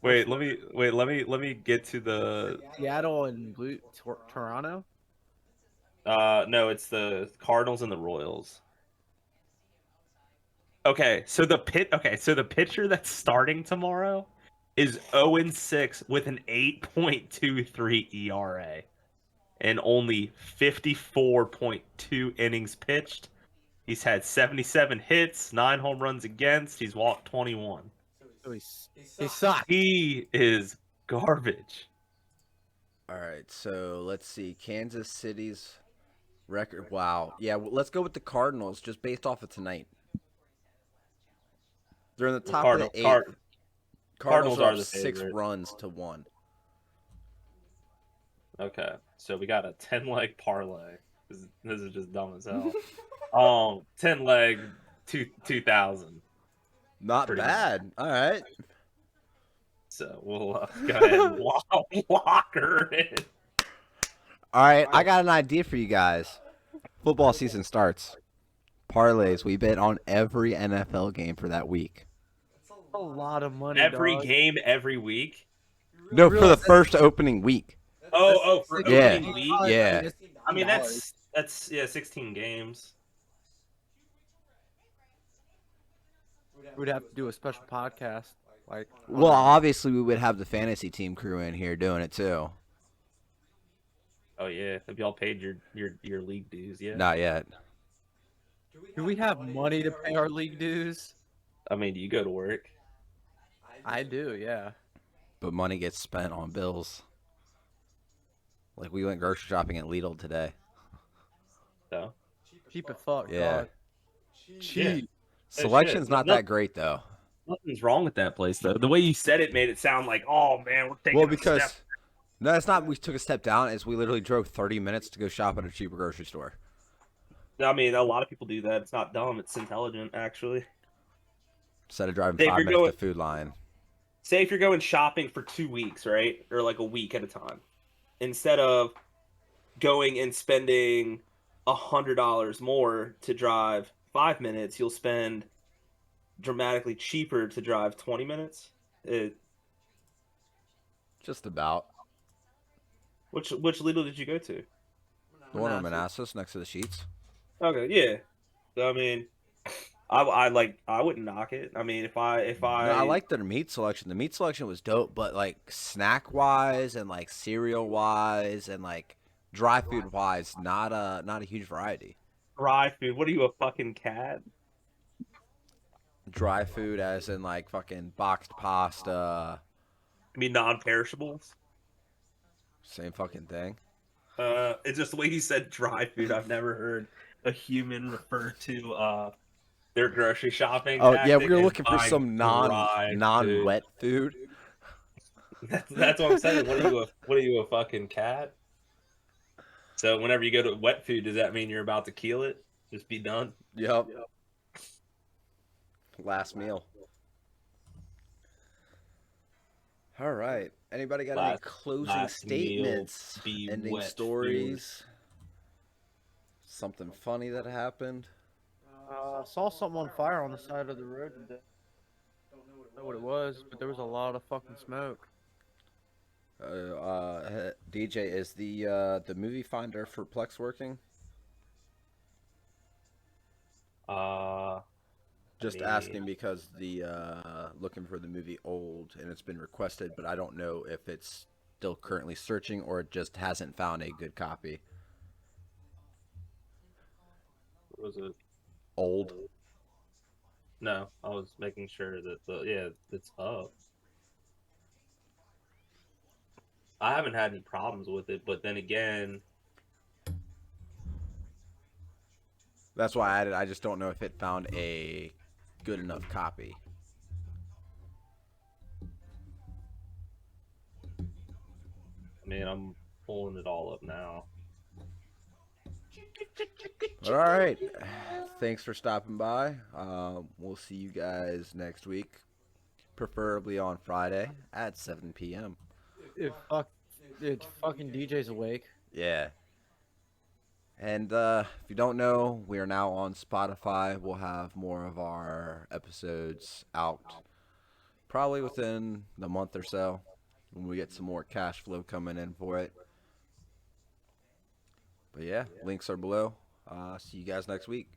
Let me get to the. Seattle and Toronto. No, it's the Cardinals and the Royals. Okay, so the pitcher that's starting tomorrow is 0-6 with an 8.23 ERA and only 54.2 innings pitched. He's had 77 hits, 9 home runs against. He's walked 21. So he sucks. He is garbage. All right, so let's see. Kansas City's record. Wow. Yeah, let's go with the Cardinals just based off of tonight. They're in the top of the 8. Cardinals are the up 6 favorite. runs to 1. Okay, so we got a 10-leg parlay. This is just dumb as hell. 10-leg, 2,000. Not Pretty bad. All right. So we'll go ahead and lock her in. All right, I got an idea for you guys. Football season starts. Parlays. We bet on every NFL game for that week. A lot of money. Every dog. game, every week. No, for the first opening week. For Yeah. opening week. Yeah. I mean that's 16 games. We'd have to do a special podcast. Like, Well, obviously we would have the fantasy team crew in here doing it too. Oh yeah, have y'all paid your league dues yet? Not yet. do we have money to pay our league dues? I mean, do you go to work? I do, yeah. But money gets spent on bills. Like we went grocery shopping at Lidl today. No. Cheap as fuck, Yeah. dog. Cheap. Selection's shit. not that great though. Nothing's wrong with that place though. The way you said it made it sound like, oh man, we're taking Well, a because step. no, it's not. We took a step down. Is we literally drove 30 minutes to go shop at a cheaper grocery store. I mean, a lot of people do that. It's not dumb. It's intelligent, actually. Instead of driving Say if 5 you're minutes going- to Food Lion. Say if you're going shopping for 2 weeks, right, or like a week at a time, instead of going and spending $100 more to drive 5 minutes, you'll spend dramatically cheaper to drive 20 minutes. Just about. Which Lidl did you go to? The one in Manassas next to the Sheets. Okay, yeah. So, I mean, I wouldn't knock it. I mean, if I No, I liked their meat selection. The meat selection was dope, but like snack wise and like cereal wise and like dry food wise, not a huge variety. dry food. What are you, a fucking cat? Dry food as in like fucking boxed pasta, I mean, non-perishables. same fucking thing. It's just the way you said dry food. I've never heard a human refer to their grocery shopping. Oh yeah, tactic we were as looking for buying some dry non-wet food. That's what I'm saying. What are you, a fucking cat? So whenever you go to wet food, does that mean you're about to keel it? Just be done? Yep. Last meal. All right. Anybody got any closing last meal, statements, be ending wet stories? Something funny that happened? Saw something on fire on the side of the road today. Don't know what it was, but there was a lot of fucking smoke. DJ, is the movie finder for Plex working? Just asking because the looking for the movie Old, and it's been requested, but I don't know if it's still currently searching or it just hasn't found a good copy. What was it? Old. No, I was making sure that it's up. I haven't had any problems with it, but then again, That's why I added. I just don't know if it found a good enough copy. I mean, I'm pulling it all up now. All right. Thanks for stopping by. We'll see you guys next week, preferably on Friday at 7 p.m. If fucking DJ's awake. Yeah. And if you don't know, we are now on Spotify. We'll have more of our episodes out probably within the month or so when we get some more cash flow coming in for it. But yeah, links are below. See you guys next week.